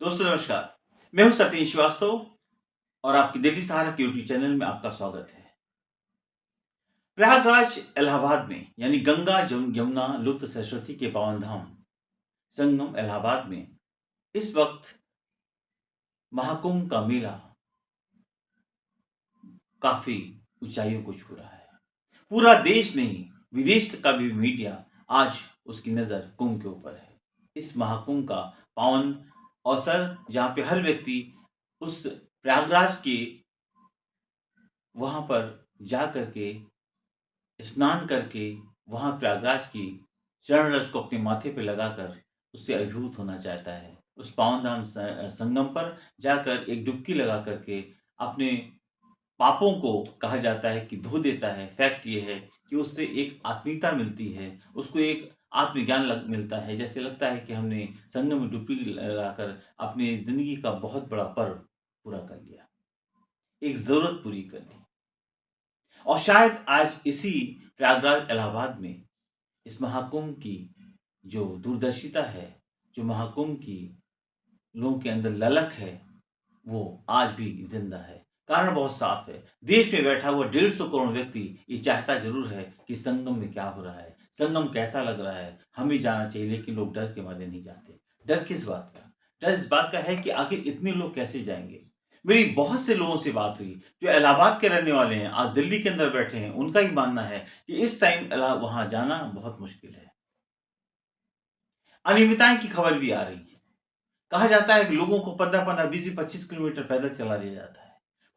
दोस्तों नमस्कार। मैं हूं सतीश श्रीवास्तव और आपकी दिल्ली सहारा के यूट्यूब चैनल में आपका स्वागत है। प्रयागराज इलाहाबाद में यानी गंगा यमुना लुप्त सरस्वती के पावन धाम संगम इलाहाबाद में इस वक्त महाकुंभ का मेला काफी ऊंचाइयों को छू रहा है। पूरा देश नहीं, विदेश का भी मीडिया आज उसकी नजर कुंभ के ऊपर है। इस महाकुंभ का पावन अवसर जहां पे हर व्यक्ति उस प्रयागराज के वहां पर जा करके स्नान करके वहां प्रयागराज की चरण रज को अपने माथे पे लगाकर उससे अभिभूत होना चाहता है। उस पावन धाम संगम पर जाकर एक डुबकी लगा करके अपने पापों को कहा जाता है कि धो देता है। फैक्ट ये है कि उससे एक आत्मीयता मिलती है, उसको एक आत्मज्ञान मिलता है। जैसे लगता है कि हमने संगम में डुबकी लगाकर अपनी जिंदगी का बहुत बड़ा पर्व पूरा कर लिया, एक जरूरत पूरी कर ली। और शायद आज इसी प्रयागराज इलाहाबाद में इस महाकुंभ की जो दूरदर्शिता है, जो महाकुंभ की लोगों के अंदर ललक है, वो आज भी जिंदा है। कारण बहुत साफ है। देश में बैठा हुआ 150 करोड़ व्यक्ति ये चाहता जरूर है कि संगम में क्या हो रहा है, संगम कैसा लग रहा है, हमें जाना चाहिए। लेकिन लोग डर के मारे नहीं जाते। डर किस बात का? डर इस बात का है कि आखिर इतने लोग कैसे जाएंगे। मेरी बहुत से लोगों से बात हुई जो इलाहाबाद के रहने वाले हैं, आज दिल्ली के अंदर बैठे हैं। उनका ही मानना है कि इस टाइम वहां जाना बहुत मुश्किल है। अनियमितताएं की खबर भी आ रही है। कहा जाता है कि लोगों को 15-15, 20-25 किलोमीटर पैदल चला दिया जाता है।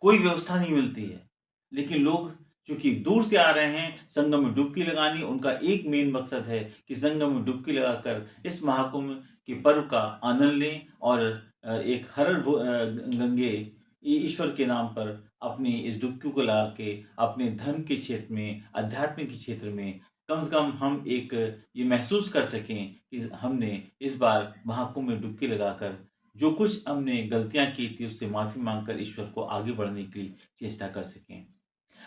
कोई व्यवस्था नहीं मिलती है। लेकिन लोग चूंकि दूर से आ रहे हैं संगम में डुबकी लगानी, उनका एक मेन मकसद है कि संगम में डुबकी लगाकर इस महाकुंभ के पर्व का आनंद लें और एक गंगे ईश्वर के नाम पर अपनी इस डुबकी को लगा के अपने धर्म के क्षेत्र में, आध्यात्मिक के क्षेत्र में कम से कम हम एक ये महसूस कर सकें कि हमने इस बार महाकुंभ में डुबकी लगाकर जो कुछ हमने गलतियां की थी उससे माफी मांगकर ईश्वर को आगे बढ़ने के लिए चेष्टा कर सकें।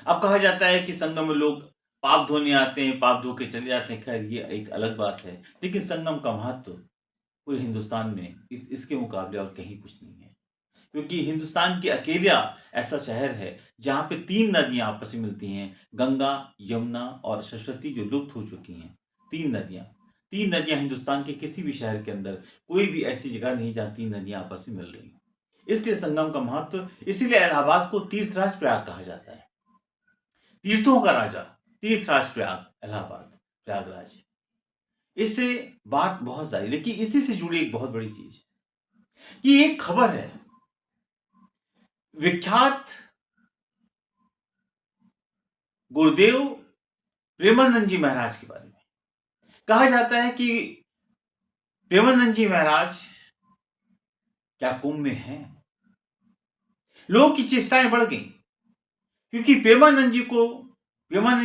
अब कहा जाता है कि संगम में लोग पाप धोने आते हैं, पाप धो के चले जाते हैं। खैर ये एक अलग बात है। लेकिन संगम का महत्व पूरे हिंदुस्तान में इसके मुकाबले और कहीं कुछ नहीं है। क्योंकि हिंदुस्तान की अकेला ऐसा शहर है जहाँ पे 3 नदियाँ आपस में मिलती हैं, गंगा, यमुना और सरस्वती, जो लुप्त हो चुकी हैं। 3 नदियाँ हिंदुस्तान के किसी भी शहर के अंदर कोई भी ऐसी जगह नहीं जहाँ 3 नदियाँ आपस में मिल रही हैं। इसलिए संगम का महत्व, इसीलिए इलाहाबाद को तीर्थराज प्रयाग कहा जाता है। तीर्थों का राजा, तीर्थराज प्रयाग, इलाहाबाद, प्रयागराज। इससे बात बहुत सारी, लेकिन इसी से जुड़ी एक बहुत बड़ी चीज कि एक खबर है विख्यात गुरुदेव प्रेमानंद जी महाराज के बारे में। कहा जाता है कि प्रेमानंद जी महाराज क्या कुंभ में हैं? लोगों की चेष्टाएं बढ़ गई क्योंकि प्रेमानंद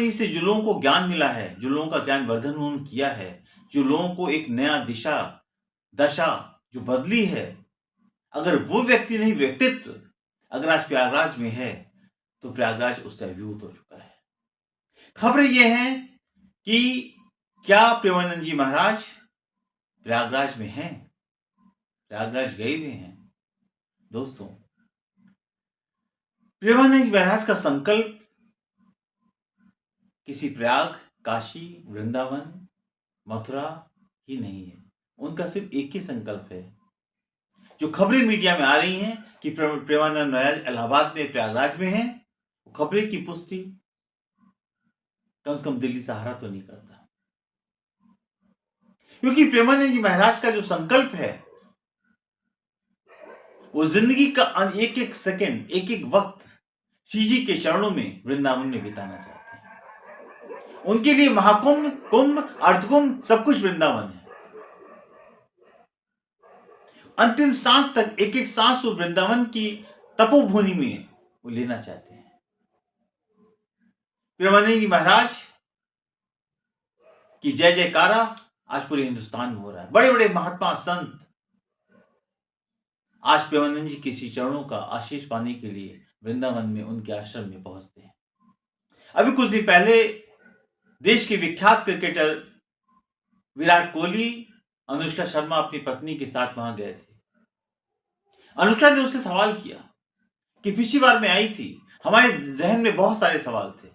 जी से जो लोगों को ज्ञान मिला है, जो लोगों का ज्ञान वर्धन उन्होंने किया है, जो लोगों को एक नया दशा जो बदली है, अगर वो व्यक्ति नहीं, व्यक्तित्व अगर आज प्रयागराज में है तो प्रयागराज उससे अभिभूत हो चुका है। खबरें यह हैं कि क्या प्रेमानंद जी महाराज प्रयागराज में हैं, प्रयागराज गए हुए हैं। दोस्तों, प्रेमानंद जी महाराज का संकल्प किसी प्रयाग, काशी, वृंदावन, मथुरा ही नहीं है। उनका सिर्फ एक ही संकल्प है। जो खबरें मीडिया में आ रही हैं कि प्रेमानंद महाराज इलाहाबाद में, प्रयागराज में हैं, खबरें की पुष्टि कम से कम दिल्ली सहारा तो नहीं करता। क्योंकि प्रेमानंद जी महाराज का जो संकल्प है वो जिंदगी का एक एक सेकंड, एक एक वक्त श्री जी के चरणों में, वृंदावन में बिताना चाहते हैं। उनके लिए महाकुंभ, कुंभ, अर्धकुंभ सब कुछ वृंदावन है। अंतिम सांस तक एक एक सांस वो वृंदावन की तपोभूमि में वो लेना चाहते हैं। प्रेमानंद जी महाराज की जय जयकारा आज पूरे हिंदुस्तान में हो रहा है। बड़े बड़े महात्मा संत आज प्रेमानंद जी के श्री चरणों का आशीष पाने के लिए वृंदावन में उनके आश्रम में पहुंचते हैं। अभी कुछ दिन पहले देश के विख्यात क्रिकेटर विराट कोहली, अनुष्का शर्मा अपनी पत्नी के साथ वहां गए थे। अनुष्का ने उससे सवाल किया कि पिछली बार मैं आई थी, हमारे जहन में बहुत सारे सवाल थे,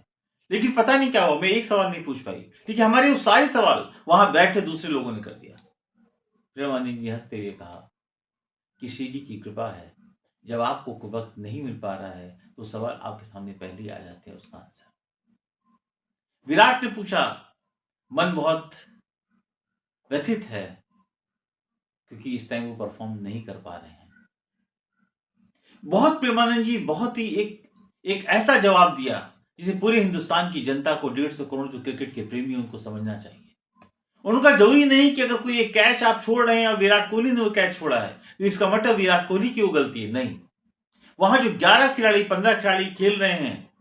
लेकिन पता नहीं क्या हुआ, मैं एक सवाल नहीं पूछ पाई, लेकिन हमारे वो सारे सवाल वहां बैठे दूसरे लोगों ने कर दिया। प्रेमानंद जी हंसते हुए कहा कि श्री जी की कृपा है, जब आपको कोई वक्त नहीं मिल पा रहा है तो सवाल आपके सामने पहले ही आ जाते हैं उसका आंसर। विराट ने पूछा, मन बहुत व्यथित है क्योंकि इस टाइम वो परफॉर्म नहीं कर पा रहे हैं। बहुत प्रेमानंद जी बहुत ही एक ऐसा जवाब दिया जिसे पूरे हिंदुस्तान की जनता को, 150 करोड़ जो क्रिकेट के प्रेमी उनको समझना चाहिए। उनका जरूरी नहीं कि अगर कोई एक कैच आप छोड़ रहे हैं और विराट कोहली ने वो कैच छोड़ा है तो इसका मतलब विराट कोहली की वो गलती है, नहीं। वहां जो 11 खिलाड़ी 15 खिलाड़ी खेल रहे हैं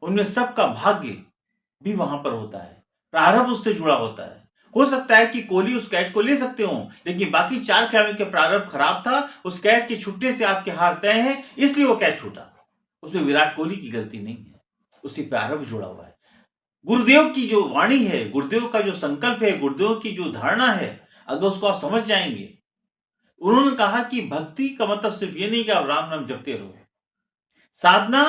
उनमें सबका भाग्य भी वहां पर होता है, प्रारंभ उससे जुड़ा होता है। हो सकता है कि कोहली उस कैच को ले सकते हो, लेकिन बाकी 4 खिलाड़ियों के प्रारंभ खराब था, उस कैच के छूटने से आपके हार तय है, इसलिए वो कैच छूटा। उसमें विराट कोहली की गलती नहीं है, उससे प्रारंभ जुड़ा हुआ है। गुरुदेव की जो वाणी है, गुरुदेव का जो संकल्प है, गुरुदेव की जो धारणा है, अगर उसको आप समझ जाएंगे। उन्होंने कहा कि भक्ति का मतलब सिर्फ ये नहीं कि आप राम नाम जपते रहो, साधना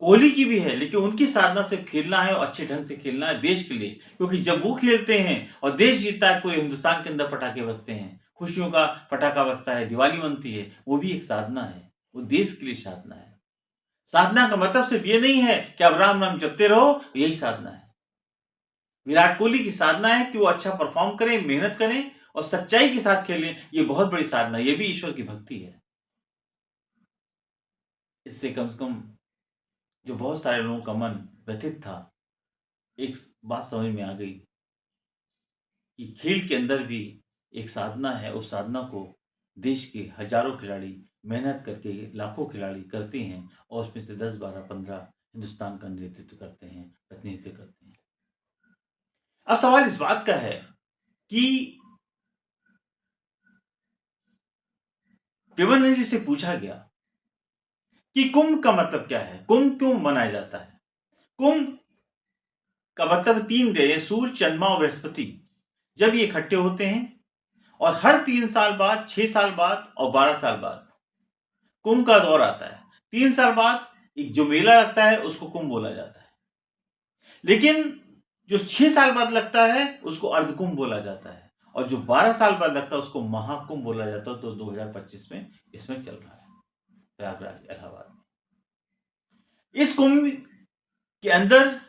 कोहली की भी है, लेकिन उनकी साधना सिर्फ खेलना है और अच्छे ढंग से खेलना है देश के लिए, क्योंकि जब वो खेलते हैं और देश जीतता है, पूरे हिंदुस्तान के अंदर पटाखे बजते हैं, खुशियों का पटाखा बजता है, दिवाली मनती है, वो भी एक साधना है, वो देश के लिए साधना है। साधना का मतलब सिर्फ ये नहीं है कि आप राम नाम जपते रहो, यही साधना है। विराट कोहली की साधना है कि वो अच्छा परफॉर्म करें, मेहनत करें और सच्चाई के साथ खेलें, ये बहुत बड़ी साधना है, ये भी ईश्वर की भक्ति है। इससे कम से कम जो बहुत सारे लोगों का मन व्यथित था, एक बात समझ में आ गई कि खेल के अंदर भी एक साधना है। उस साधना को देश के हजारों खिलाड़ी मेहनत करके, लाखों खिलाड़ी करते हैं और उसमें से 10, 12, 15 हिंदुस्तान का नेतृत्व करते हैं, प्रतिनिधित्व करते हैं। अब सवाल इस बात का है कि प्रेमानंद जी से पूछा गया कि कुंभ का मतलब क्या है, कुंभ क्यों मनाया जाता है। कुंभ का मतलब 3 ग्रह, सूर्य, चंद्रमा और बृहस्पति, जब ये इकट्ठे होते हैं और हर 3 साल बाद, 6 साल बाद और 12 साल बाद कुंभ का दौर आता है। 3 साल बाद एक जो मेला लगता है उसको कुंभ बोला जाता है, लेकिन जो 6 साल बाद लगता है उसको अर्धकुंभ बोला जाता है, और जो 12 साल बाद लगता है उसको महाकुंभ बोला जाता है। तो 2025 में इसमें चल रहा है प्रयागराज, इलाहाबाद में। इस कुंभ के अंदर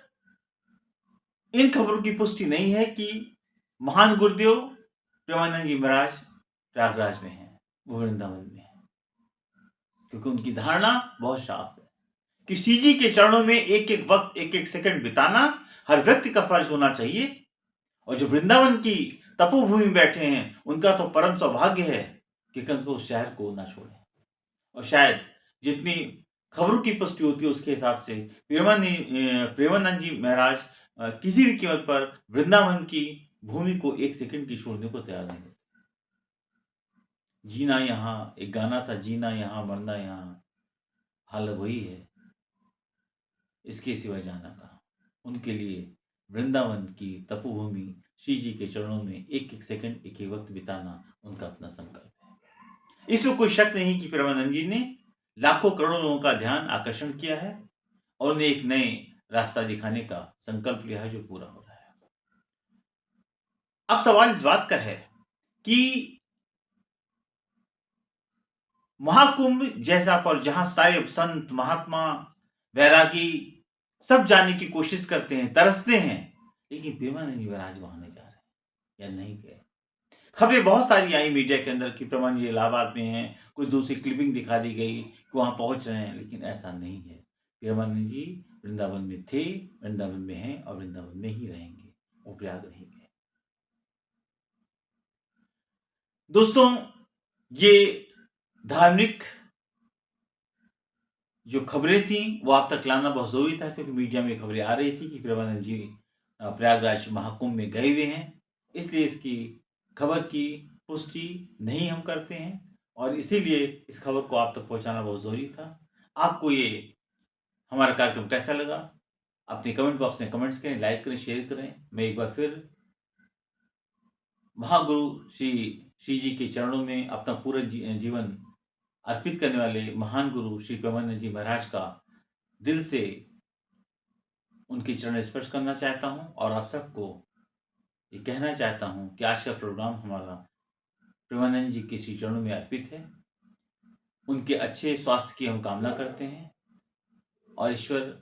इन खबरों की पुष्टि नहीं है कि महान गुरुदेव प्रेमानंद जी महाराज प्रयागराज में है, वो वृंदावन में है, क्योंकि उनकी धारणा बहुत साफ है कि श्री जी के चरणों में एक एक वक्त, एक एक सेकंड बिताना हर व्यक्ति का फर्ज होना चाहिए। और जो वृंदावन की तपोभूमि बैठे हैं उनका तो परम सौभाग्य है कि कम से कम उस शहर को ना छोड़े। और शायद जितनी खबरों की पुष्टि होती है उसके हिसाब से प्रेमानंद जी महाराज किसी भी कीमत पर वृंदावन की भूमि को एक सेकंड की छोड़ने को तैयार नहीं होते। जीना यहाँ, एक गाना था, जीना यहाँ मरना यहाँ, हाल वही है, इसके सिवा जाना कहाँ। उनके लिए वृंदावन की तपोभूमि, श्री जी के चरणों में एक एक सेकंड, एक एक वक्त बिताना उनका अपना संकल्प है। इसमें कोई शक नहीं कि प्रेमानंद जी ने लाखों करोड़ों लोगों का ध्यान आकर्षण किया है और उन्हें एक नए रास्ता दिखाने का संकल्प लिया है जो पूरा हो रहा है। अब सवाल इस बात का है कि महाकुंभ जैसा पर जहां सारे संत, महात्मा, वैरागी सब जाने की कोशिश करते हैं, तरसते हैं, लेकिन प्रेमानंद जी महाराज वहां नहीं जा रहे या नहीं गए। खबरें बहुत सारी आई मीडिया के अंदर कि प्रेमानंद जी इलाहाबाद में हैं, कुछ दूसरी क्लिपिंग दिखा दी गई कि वहां पहुंच रहे हैं, लेकिन ऐसा नहीं है। प्रेमानंद जी वृंदावन में थे, वृंदावन में हैं और वृंदावन में ही रहेंगे, वो प्रयाग नहीं गए। दोस्तों, ये धार्मिक जो खबरें थी वो आप तक लाना बहुत जरूरी था, क्योंकि मीडिया में खबरें आ रही थी कि प्रेमानंद जी प्रयागराज महाकुंभ में गए हुए हैं, इसलिए इसकी खबर की पुष्टि नहीं हम करते हैं और इसीलिए इस खबर को आप तक पहुंचाना बहुत जरूरी था। आपको ये हमारा कार्यक्रम कैसा लगा, अपने कमेंट बॉक्स में कमेंट्स करें, लाइक करें, शेयर करें। मैं एक बार फिर महागुरु श्री जी के चरणों में अपना पूरा जीवन अर्पित करने वाले महान गुरु श्री प्रेमानंद जी महाराज का दिल से उनके चरण स्पर्श करना चाहता हूं और आप सबको ये कहना चाहता हूं कि आज का प्रोग्राम हमारा प्रेमानंद जी के श्री चरणों में अर्पित है। उनके अच्छे स्वास्थ्य की हम कामना करते हैं और ईश्वर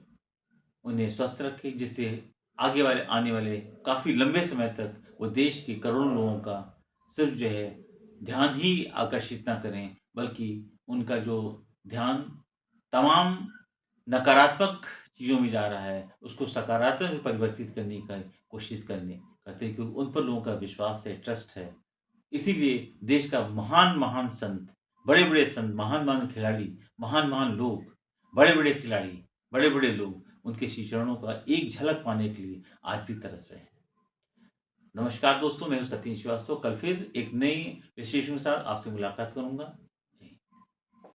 उन्हें स्वस्थ रखे, जिससे आगे वाले आने वाले काफ़ी लंबे समय तक वो देश के करोड़ों लोगों का सिर्फ जो है ध्यान ही आकर्षित ना करें, बल्कि उनका जो ध्यान तमाम नकारात्मक चीज़ों में जा रहा है उसको सकारात्मक में परिवर्तित करने की कोशिश करते हैं, क्योंकि उन पर लोगों का विश्वास है, ट्रस्ट है। इसीलिए देश का महान महान संत, बड़े बड़े संत, महान महान खिलाड़ी, महान महान लोग, बड़े बड़े खिलाड़ी, बड़े बड़े लोग उनके श्री चरणों का एक झलक पाने के लिए आज भी तरस रहे हैं। नमस्कार दोस्तों, मैं हूं सतीश श्रीवास्तव। कल फिर एक नई विशेषण के साथ आपसे मुलाकात करूंगा।